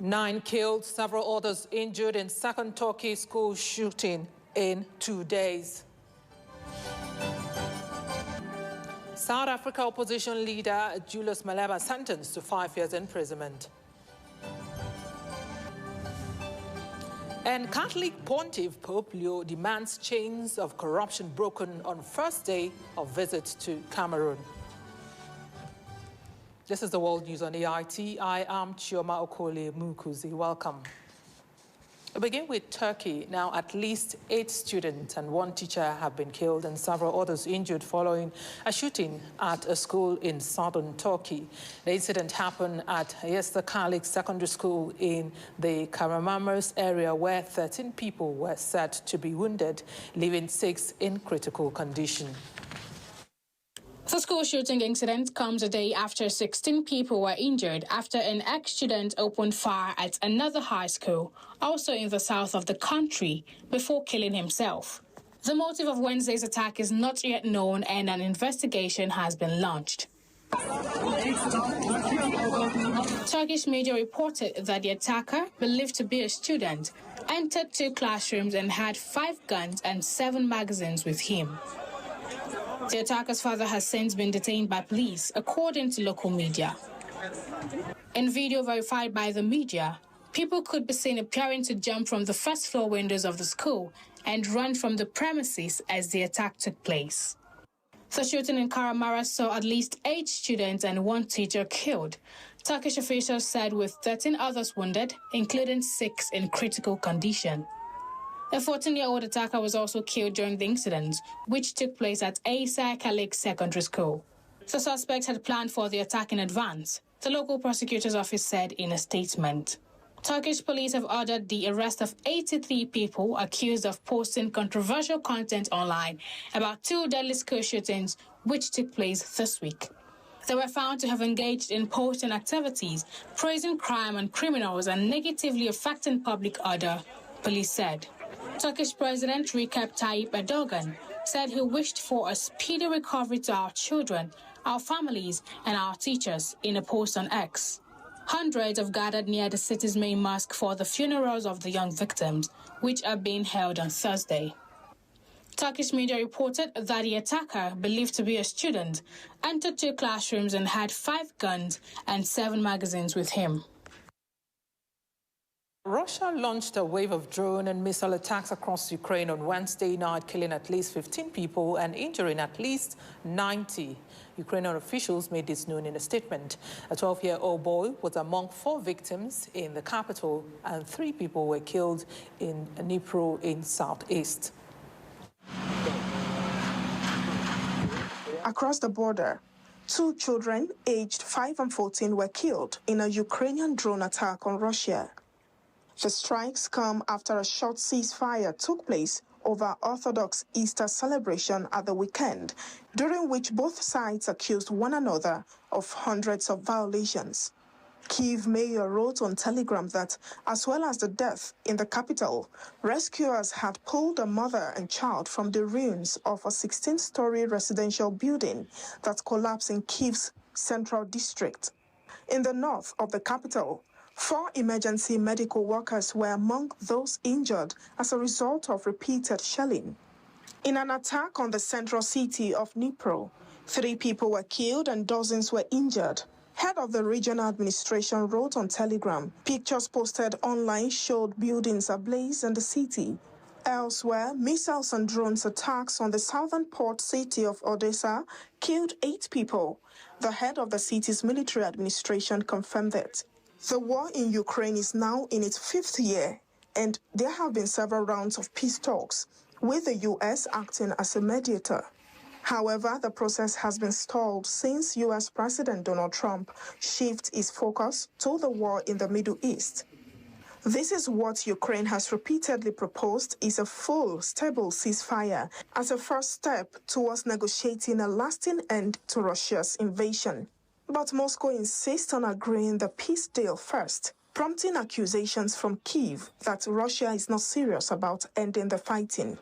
9 killed, several others injured in second Turkey school shooting in 2 days. South Africa opposition leader Julius Malema sentenced to 5 years imprisonment. And Catholic Pontiff Pope Leo demands chains of corruption broken on first day of visit to Cameroon. This is the World News on AIT. I am Chioma Okole Mukuzi. Welcome. We begin with Turkey. Now, at least 8 students and 1 teacher have been killed and several others injured following a shooting at a school in southern Turkey. The incident happened at Yestakalik Secondary School in the Kahramanmaraş area, where 13 people were said to be wounded, leaving 6 in critical condition. The school shooting incident comes a day after 16 people were injured after an ex-student opened fire at another high school, also in the south of the country, before killing himself. The motive of Wednesday's attack is not yet known and an investigation has been launched. Turkish media reported that the attacker, believed to be a student, entered 2 classrooms and had 5 guns and 7 magazines with him. The attacker's father has since been detained by police, according to local media. In video verified by the media, people could be seen appearing to jump from the first-floor windows of the school and run from the premises as the attack took place. The shooting in Kahramanmaraş saw at least 8 students and 1 teacher killed. Turkish officials said with 13 others wounded, including 6 in critical condition. A 14-year-old attacker was also killed during the incident, which took place at Yestakalik Secondary School. The suspect had planned for the attack in advance, the local prosecutor's office said in a statement. Turkish police have ordered the arrest of 83 people accused of posting controversial content online about 2 deadly school shootings which took place this week. They were found to have engaged in posting activities praising crime and criminals and negatively affecting public order, police said. Turkish President Recep Tayyip Erdogan said he wished for a speedy recovery to our children, our families, and our teachers in a post on X. Hundreds have gathered near the city's main mosque for the funerals of the young victims, which are being held on Thursday. Turkish media reported that the attacker, believed to be a student, entered 2 classrooms and had 5 guns and 7 magazines with him. Russia launched a wave of drone and missile attacks across Ukraine on Wednesday night, killing at least 15 people and injuring at least 90. Ukrainian officials made this known in a statement. A 12-year-old boy was among 4 victims in the capital, and 3 people were killed in Dnipro in southeast. Across the border, 2 children aged 5 and 14 were killed in a Ukrainian drone attack on Russia. The strikes come after a short ceasefire took place over Orthodox Easter celebration at the weekend, during which both sides accused one another of hundreds of violations. Kyiv mayor wrote on Telegram that, as well as the death in the capital, rescuers had pulled a mother and child from the ruins of a 16-story residential building that collapsed in Kyiv's central district. In the north of the capital, 4 emergency medical workers were among those injured as a result of repeated shelling. In an attack on the central city of Dnipro, 3 people were killed and dozens were injured. Head of the regional administration wrote on Telegram. Pictures posted online showed buildings ablaze in the city. Elsewhere, missiles and drones attacks on the southern port city of Odessa killed 8 people. The head of the city's military administration confirmed it. The war in Ukraine is now in its 5th year, and there have been several rounds of peace talks, with the U.S. acting as a mediator. However, the process has been stalled since U.S. President Donald Trump shifted his focus to the war in the Middle East. This is what Ukraine has repeatedly proposed is a full, stable ceasefire as a first step towards negotiating a lasting end to Russia's invasion. But Moscow insists on agreeing the peace deal first, prompting accusations from Kyiv that Russia is not serious about ending the fighting.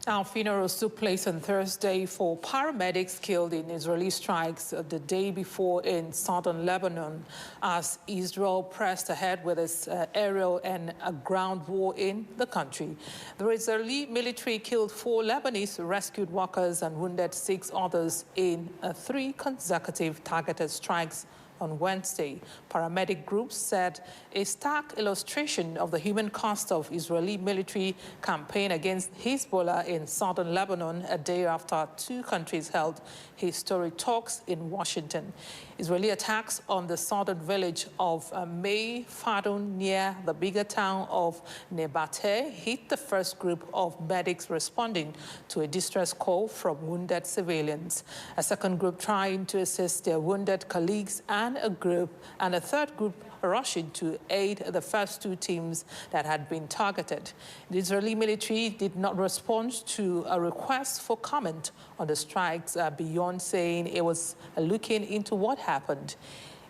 Our funerals took place on Thursday for paramedics killed in Israeli strikes the day before in southern Lebanon as Israel pressed ahead with its aerial and ground war in the country. The Israeli military killed 4 Lebanese rescued workers and wounded 6 others in 3 consecutive targeted strikes on Wednesday. Paramedic groups said a stark illustration of the human cost of Israeli military campaign against Hezbollah in southern Lebanon a day after 2 countries held historic talks in Washington. Israeli attacks on the southern village of Mei Fadon near the bigger town of Nebateh hit the first group of medics responding to a distress call from wounded civilians. A second group trying to assist their wounded colleagues and a third group rushing to aid the first 2 teams that had been targeted. The Israeli military did not respond to a request for comment on the strikes beyond saying it was looking into what happened.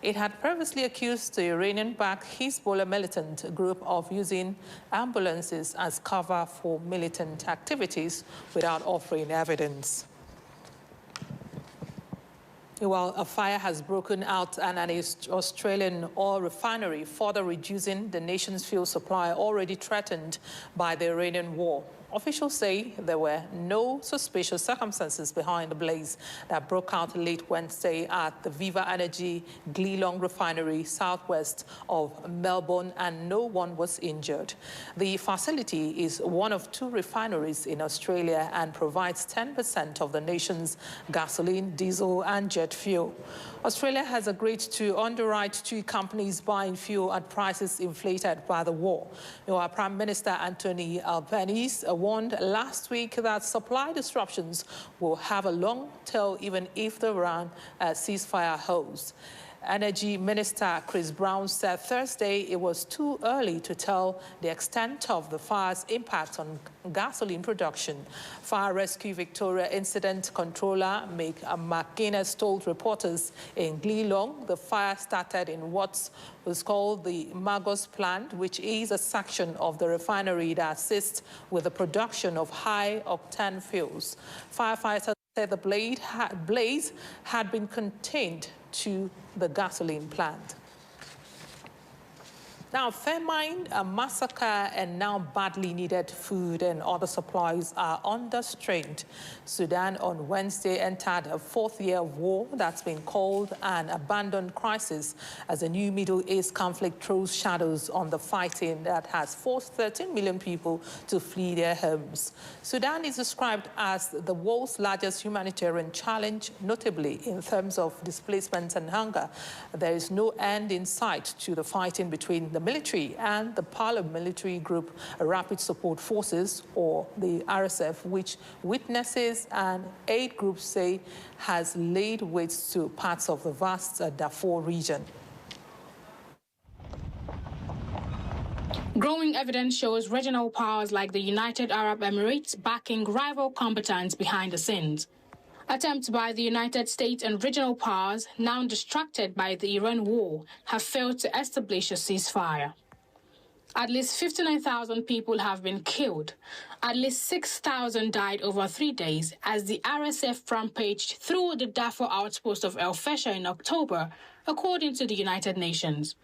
It had previously accused the Iranian-backed Hezbollah militant group of using ambulances as cover for militant activities without offering evidence. Well, a fire has broken out at an Australian oil refinery, further reducing the nation's fuel supply already threatened by the Iranian war. Officials say there were no suspicious circumstances behind the blaze that broke out late Wednesday at the Viva Energy Geelong refinery southwest of Melbourne, and no one was injured. The facility is one of 2 refineries in Australia and provides 10% of the nation's gasoline, diesel and jet fuel. Australia has agreed to underwrite 2 companies buying fuel at prices inflated by the war. Our Prime Minister Anthony Albanese warned last week that supply disruptions will have a long tail even if the Iran ceasefire holds. Energy Minister Chris Brown said Thursday it was too early to tell the extent of the fire's impact on gasoline production. Fire Rescue Victoria Incident Controller Mick McGuinness told reporters in Geelong the fire started in what was called the Magos plant, which is a section of the refinery that assists with the production of high-octane fuels. Firefighters said the blaze had been contained to the gasoline plant. Now, famine, a massacre, and now badly needed food and other supplies are under strain. Sudan on Wednesday entered a 4th year of war that's been called an abandoned crisis as the new Middle East conflict throws shadows on the fighting that has forced 13 million people to flee their homes. Sudan is described as the world's largest humanitarian challenge, notably in terms of displacement and hunger. There is no end in sight to the fighting between the military and the paramilitary group Rapid Support Forces, or the RSF, which witnesses and aid groups say has laid waste to parts of the vast Darfur region. Growing evidence shows regional powers like the United Arab Emirates backing rival combatants behind the scenes. Attempts by the United States and regional powers, now distracted by the Iran war, have failed to establish a ceasefire. At least 59,000 people have been killed. At least 6,000 died over 3 days as the RSF rampaged through the Darfur outpost of El Fasher in October, according to the United Nations.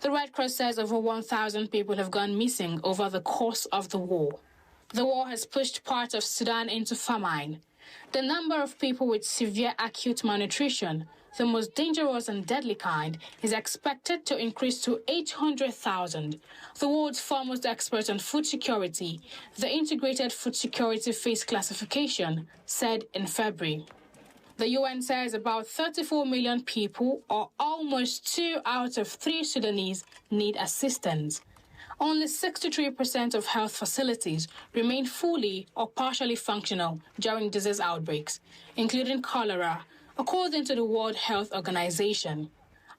The Red Cross says over 1,000 people have gone missing over the course of the war. The war has pushed parts of Sudan into famine. The number of people with severe acute malnutrition, the most dangerous and deadly kind, is expected to increase to 800,000. The world's foremost expert on food security, the Integrated Food Security Phase Classification, said in February. The UN says about 34 million people, or almost 2 out of 3 Sudanese, need assistance. Only 63% of health facilities remain fully or partially functional during disease outbreaks, including cholera, according to the World Health Organization.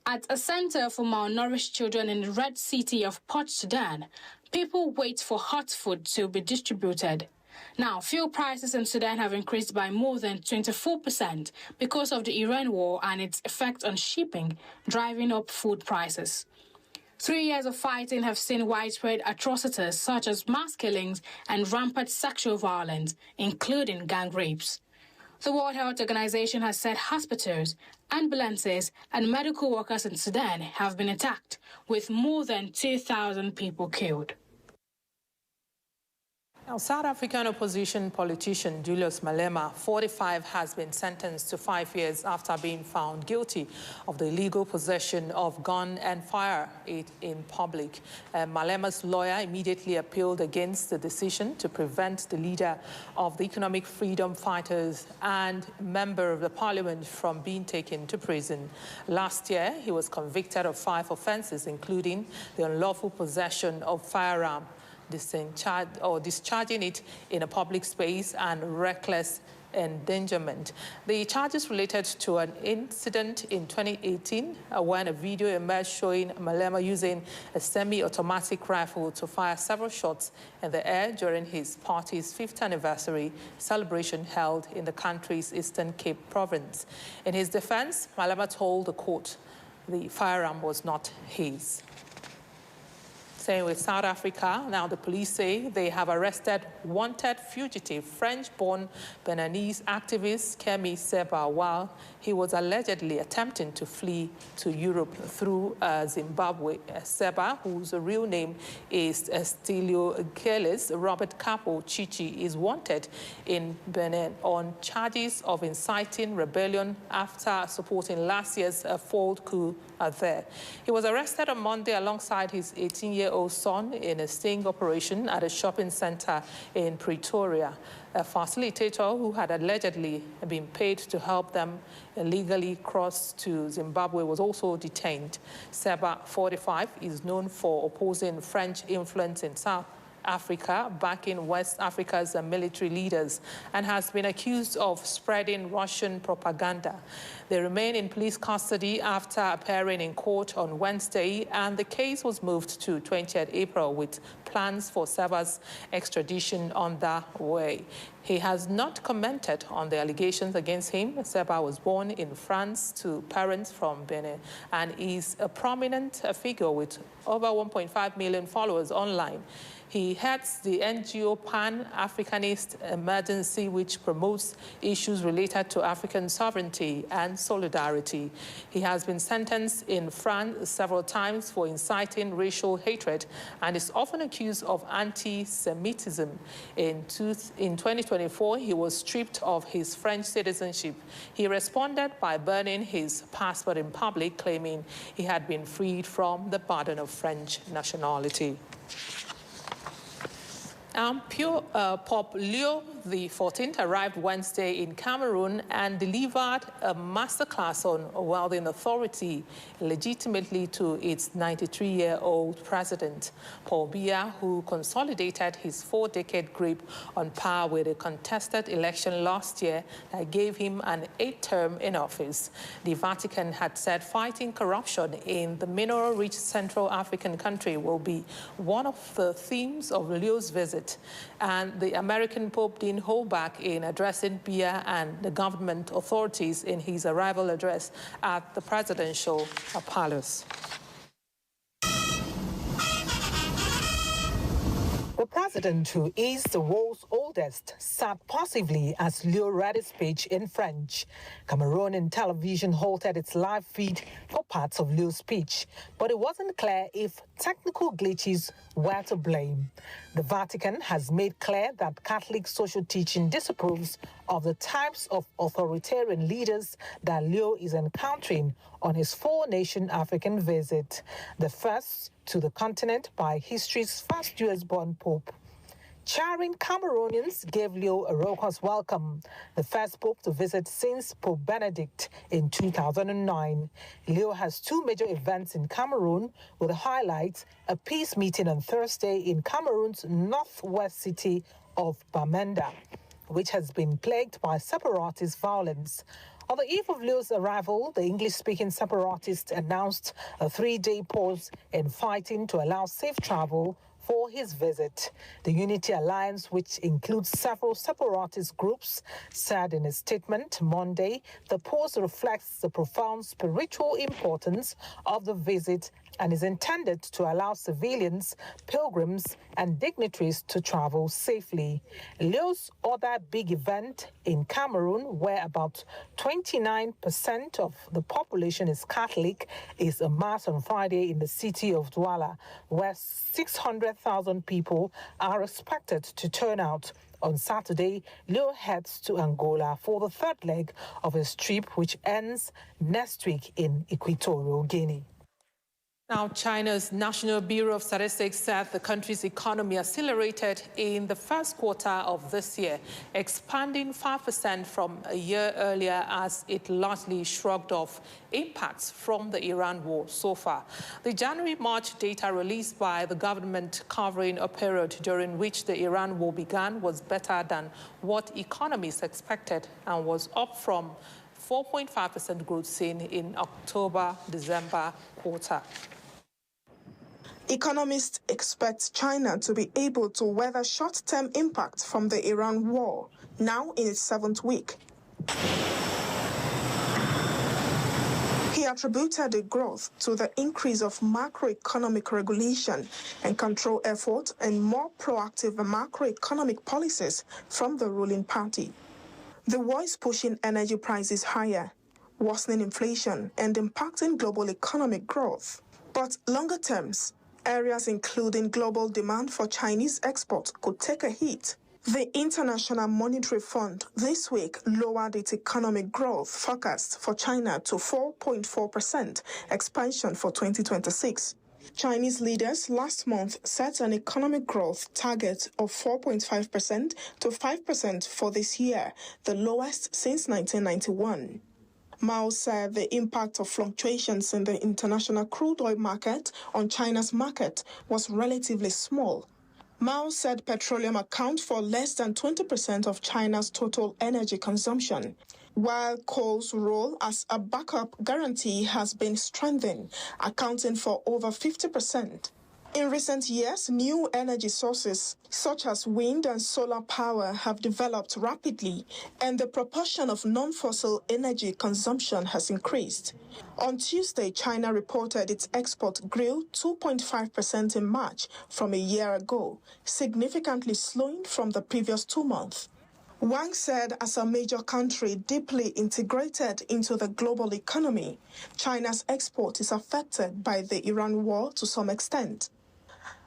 At a center for malnourished children in the Red City of Port Sudan, people wait for hot food to be distributed. Now, fuel prices in Sudan have increased by more than 24% because of the Iran war and its effect on shipping, driving up food prices. 3 years of fighting have seen widespread atrocities such as mass killings and rampant sexual violence, including gang rapes. The World Health Organization has said hospitals, ambulances, and medical workers in Sudan have been attacked, with more than 2,000 people killed. Now, South African opposition politician Julius Malema, 45, has been sentenced to 5 years after being found guilty of the illegal possession of gun and fire in public. Malema's lawyer immediately appealed against the decision to prevent the leader of the Economic Freedom Fighters and member of the parliament from being taken to prison. Last year, he was convicted of 5 offenses, including the unlawful possession of firearm, discharging it in a public space, and reckless endangerment. The charges related to an incident in 2018 when a video emerged showing Malema using a semi-automatic rifle to fire several shots in the air during his party's 5th anniversary celebration held in the country's Eastern Cape province. In his defense, Malema told the court the firearm was not his. Staying with South Africa, now the police say they have arrested wanted fugitive French-born Beninese activist Kemi Seba while he was allegedly attempting to flee to Europe through Zimbabwe. Seba, whose real name is Estilio Geles Robert Capo Chichi, is wanted in Benin on charges of inciting rebellion after supporting last year's failed coup there. He was arrested on Monday alongside his 18-year-old son in a sting operation at a shopping center in Pretoria. A facilitator who had allegedly been paid to help them illegally cross to Zimbabwe was also detained. Seba, 45, is known for opposing French influence in South Africa, backing West Africa's military leaders, and has been accused of spreading Russian propaganda. They remain in police custody after appearing in court on Wednesday, and the case was moved to 20th April with plans for Seba's extradition on the way. He has not commented on the allegations against him. Seba was born in France to parents from Benin and is a prominent figure with over 1.5 million followers online. He heads the NGO Pan-Africanist Emergency, which promotes issues related to African sovereignty and solidarity. He has been sentenced in France several times for inciting racial hatred and is often accused of anti-Semitism. In 2024, he was stripped of his French citizenship. He responded by burning his passport in public, claiming he had been freed from the burden of French nationality. Pope Leo XIV arrived Wednesday in Cameroon and delivered a masterclass on welding authority legitimately to its 93-year-old president, Paul Biya, who consolidated his 4-decade grip on power with a contested election last year that gave him an 8th term in office. The Vatican had said fighting corruption in the mineral-rich Central African country will be one of the themes of Leo's visit. And the American Pope didn't hold back in addressing Biya and the government authorities in his arrival address at the presidential palace. The president, who is the world's oldest, sat passively as Leo read his speech in French. Cameroonian television halted its live feed for parts of Leo's speech, but it wasn't clear if technical glitches were to blame. The Vatican has made clear that Catholic social teaching disapproves of the types of authoritarian leaders that Leo is encountering on his 4-nation African visit, the first to the continent by history's first US-born pope. Cheering Cameroonians gave Leo a raucous welcome, the first pope to visit since Pope Benedict in 2009. Leo has 2 major events in Cameroon, with a highlight, a peace meeting on Thursday in Cameroon's northwest city of Bamenda, which has been plagued by separatist violence. On the eve of Leo's arrival, the English-speaking separatists announced a 3-day pause in fighting to allow safe travel for his visit. The Unity Alliance, which includes several separatist groups, said in a statement Monday the pause reflects the profound spiritual importance of the visit and is intended to allow civilians, pilgrims, and dignitaries to travel safely. Leo's other big event in Cameroon, where about 29% of the population is Catholic, is a mass on Friday in the city of Douala, where 600,000 people are expected to turn out. On Saturday, Leo heads to Angola for the third leg of his trip, which ends next week in Equatorial Guinea. Now, China's National Bureau of Statistics said the country's economy accelerated in the first quarter of this year, expanding 5% from a year earlier as it largely shrugged off impacts from the Iran war so far. The January-March data released by the government covering a period during which the Iran war began was better than what economists expected and was up from 4.5% growth seen in October-December quarter. Economists expect China to be able to weather short-term impact from the Iran war, now in its 7th week. He attributed the growth to the increase of macroeconomic regulation and control efforts and more proactive macroeconomic policies from the ruling party. The war is pushing energy prices higher, worsening inflation and impacting global economic growth. But longer terms, areas including global demand for Chinese exports could take a hit. The International Monetary Fund this week lowered its economic growth forecast for China to 4.4% expansion for 2026. Chinese leaders last month set an economic growth target of 4.5% to 5% for this year, the lowest since 1991. Mao said the impact of fluctuations in the international crude oil market on China's market was relatively small. Mao said petroleum accounts for less than 20% of China's total energy consumption, while coal's role as a backup guarantee has been strengthened, accounting for over 50%. In recent years, new energy sources such as wind and solar power have developed rapidly, and the proportion of non-fossil energy consumption has increased. On Tuesday, China reported its export grew 2.5% in March from a year ago, significantly slowing from the previous 2 months. Wang said as a major country deeply integrated into the global economy, China's export is affected by the Iran war to some extent.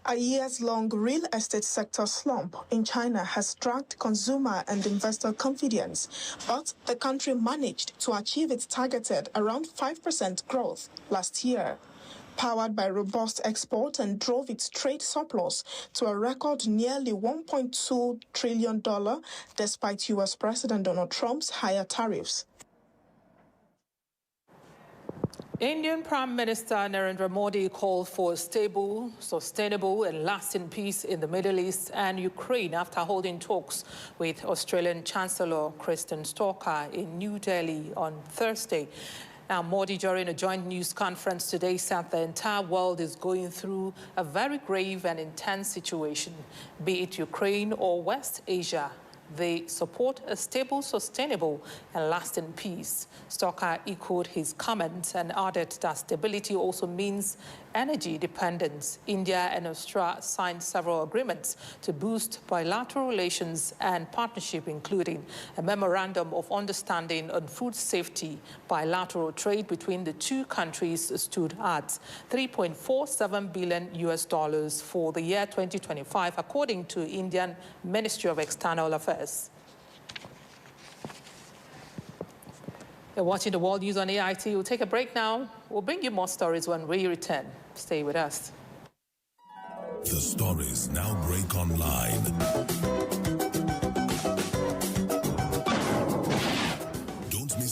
A years-long real estate sector slump in China has dragged consumer and investor confidence, but the country managed to achieve its targeted around 5% growth last year, powered by robust export, and drove its trade surplus to a record nearly $1.2 trillion despite U.S. President Donald Trump's higher tariffs. Indian Prime Minister Narendra Modi called for a stable, sustainable and lasting peace in the Middle East and Ukraine after holding talks with Australian Chancellor Kristen Stalker in New Delhi on Thursday. Now, Modi, during a joint news conference today, said the entire world is going through a very grave and intense situation, be it Ukraine or West Asia. They support a stable, sustainable, and lasting peace. Stalker echoed his comments and added that stability also means energy dependence. India and Australia signed several agreements to boost bilateral relations and partnership, including a memorandum of understanding on food safety. Bilateral trade between the two countries stood at $3.47 billion for the year 2025, according to Indian Ministry of External Affairs. You're watching the World News on AIT. We'll take a break now. We'll bring you more stories when we return. Stay with us. The stories now break online.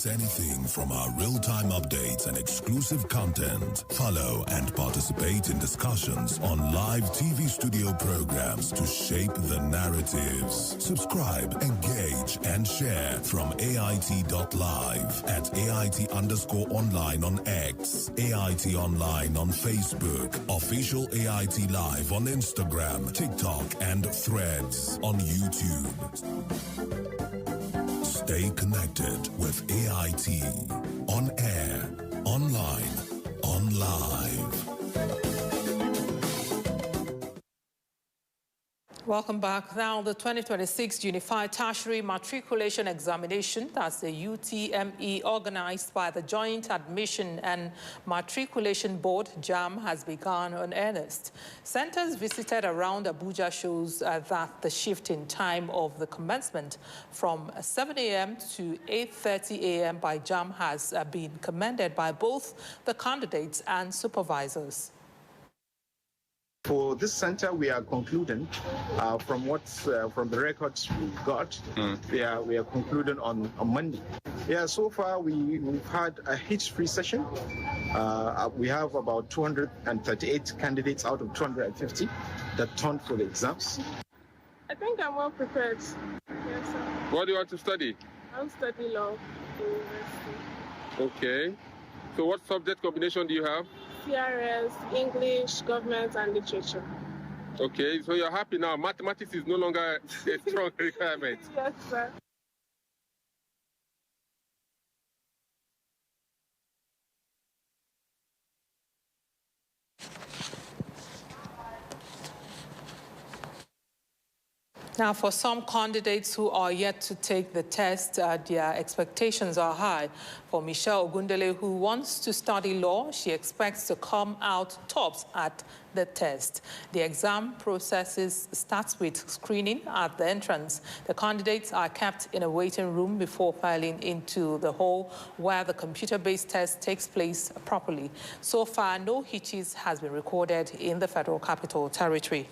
Anything from our real-time updates and exclusive content. Follow and participate in discussions on live TV studio programs to shape the narratives. Subscribe, engage, and share from AIT.live at AIT_online on X, AIT Online on Facebook, Official AIT Live on Instagram, TikTok, and Threads on YouTube. Stay connected with AIT. On air, online, on live. Welcome back. Now, the 2026 Unified Tertiary Matriculation Examination, that's the UTME, organized by the Joint Admission and Matriculation Board, JAMB, has begun in earnest. Centers visited around Abuja shows that the shift in time of the commencement from 7 a.m. to 8:30 a.m. by JAMB has been commended by both the candidates and supervisors. For this center, we are concluding from the records we got. We are concluding on Monday. Yeah, so far we've had a hitch-free session. We have about 238 candidates out of 250 that turned for the exams. I think I'm well prepared. Yes, sir. What do you want to study? I'll study law in university. Okay. So what subject combination do you have? CRS, English, government, and literature. Okay, so you're happy now. Mathematics is no longer a strong requirement. Yes, sir. Now, for some candidates who are yet to take the test, their expectations are high. For Michelle Ogundele, who wants to study law, she expects to come out tops at the test. The exam process starts with screening at the entrance. The candidates are kept in a waiting room before filing into the hall where the computer-based test takes place properly. So far, no hitches has been recorded in the Federal Capital Territory.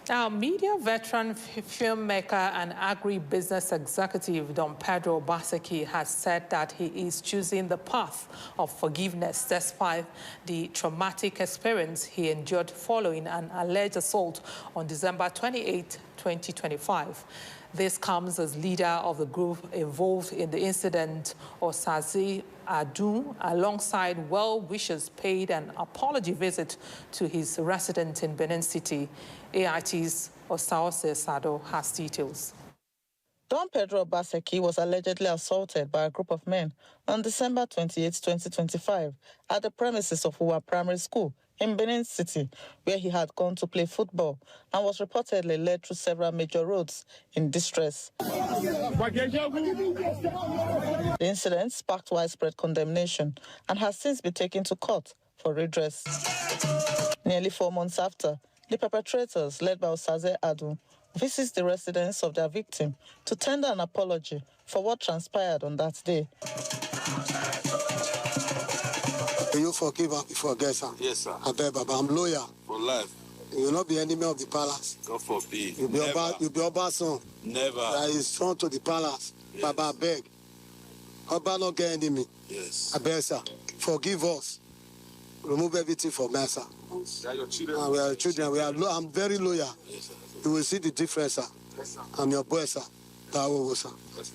Now, media veteran, filmmaker, and agri-business executive Don Pedro Obaseki has said that he is choosing the path of forgiveness despite the traumatic experience he endured following an alleged assault on December 28, 2025. This comes as leader of the group involved in the incident, Osaze Adu, alongside well-wishers, paid an apology visit to his residence in Benin City. AIT's Osaose Sado has details. Don Pedro Obaseki was allegedly assaulted by a group of men on December 28, 2025, at the premises of Uwa Primary School in Benin City, where he had gone to play football and was reportedly led through several major roads in distress. The incident sparked widespread condemnation and has since been taken to court for redress. Nearly 4 months after, the perpetrators, led by Osaze Adu, visits the residence of their victim to tender an apology for what transpired on that day. Will you forgive and forget, sir? Yes, sir. I beg, Baba, I'm lawyer. For life. You will not be enemy of the palace. God forbid. You'll be Oba's son. Never. That is son to the palace. Yes. Baba, I beg. Oba not get enemy. Yes. I beg, sir. Forgive us. Remove everything from us, sir. They are your children. We are children. I'm very loyal. Yes, sir. You will see the difference, sir. Yes, sir. I'm your boy, sir. That will, sir. Yes,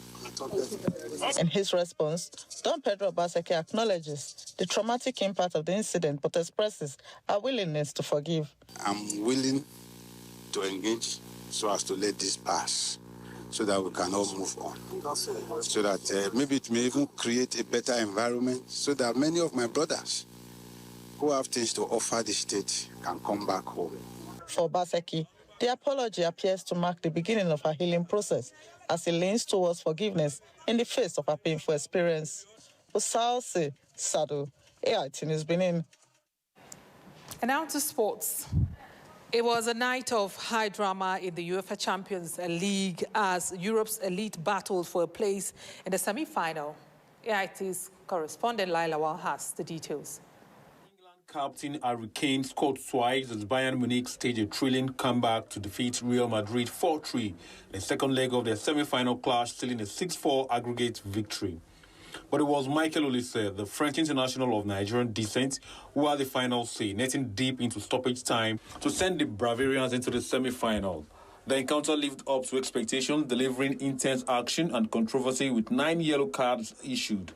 In his response, Don Pedro Obaseki acknowledges the traumatic impact of the incident but expresses a willingness to forgive. I'm willing to engage so as to let this pass so that we can all move on. So that maybe it may even create a better environment so that many of my brothers who have things to offer the state can come back home. For Obaseki, the apology appears to mark the beginning of a healing process as he leans towards forgiveness in the face of a painful experience. Osaose Sado, AIT News Benin. And now to sports. It was a night of high drama in the UEFA Champions League as Europe's elite battled for a place in the semi-final. AIT's correspondent Laila Wal has the details. Captain Harry Kane scored twice as Bayern Munich staged a thrilling comeback to defeat Real Madrid 4-3 in the second leg of their semi-final clash, sealing a 6-4 aggregate victory. But it was Michael Olise, the French international of Nigerian descent, who had the final say, netting deep into stoppage time to send the Bavarians into the semi-final. The encounter lived up to expectations, delivering intense action and controversy with 9 yellow cards issued.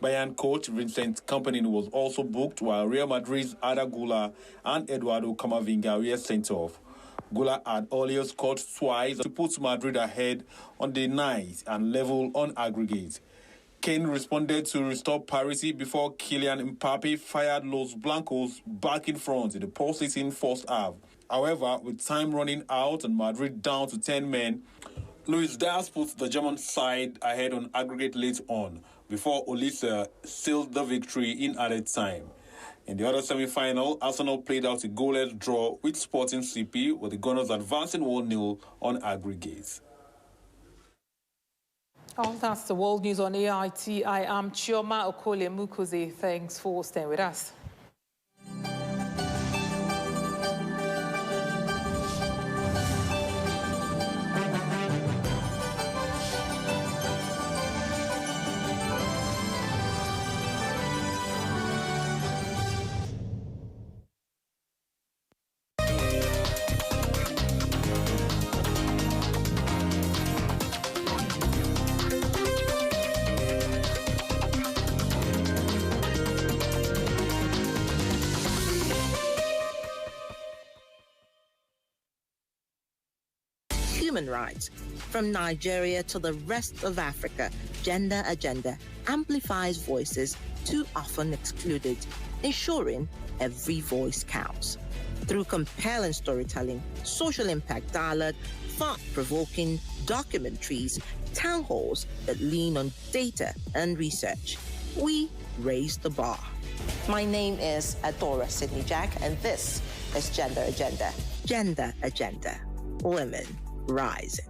Bayern coach Vincent Kompany was also booked, while Real Madrid's Arda Güler and Eduardo Camavinga were sent off. Güler had earlier scored twice to put Madrid ahead on the night and level on aggregate. Kane responded to restore parity before Kylian Mbappe fired Los Blancos back in front in the pulsating first half. However, with time running out and Madrid down to 10 men, Luis Diaz put the German side ahead on aggregate late on before Olise sealed the victory in added time. In the other semi-final, Arsenal played out a goalless draw with Sporting CP, with the Gunners advancing 1-0 on aggregate. Oh, that's the world news on AIT. I am Chioma Okole Mukuze. Thanks for staying with us. Human rights. From Nigeria to the rest of Africa, Gender Agenda amplifies voices too often excluded, ensuring every voice counts. Through compelling storytelling, social impact dialogue, thought-provoking documentaries, town halls that lean on data and research, we raise the bar. My name is Adora Sidney Jack, and this is Gender Agenda. Gender Agenda. Women rising.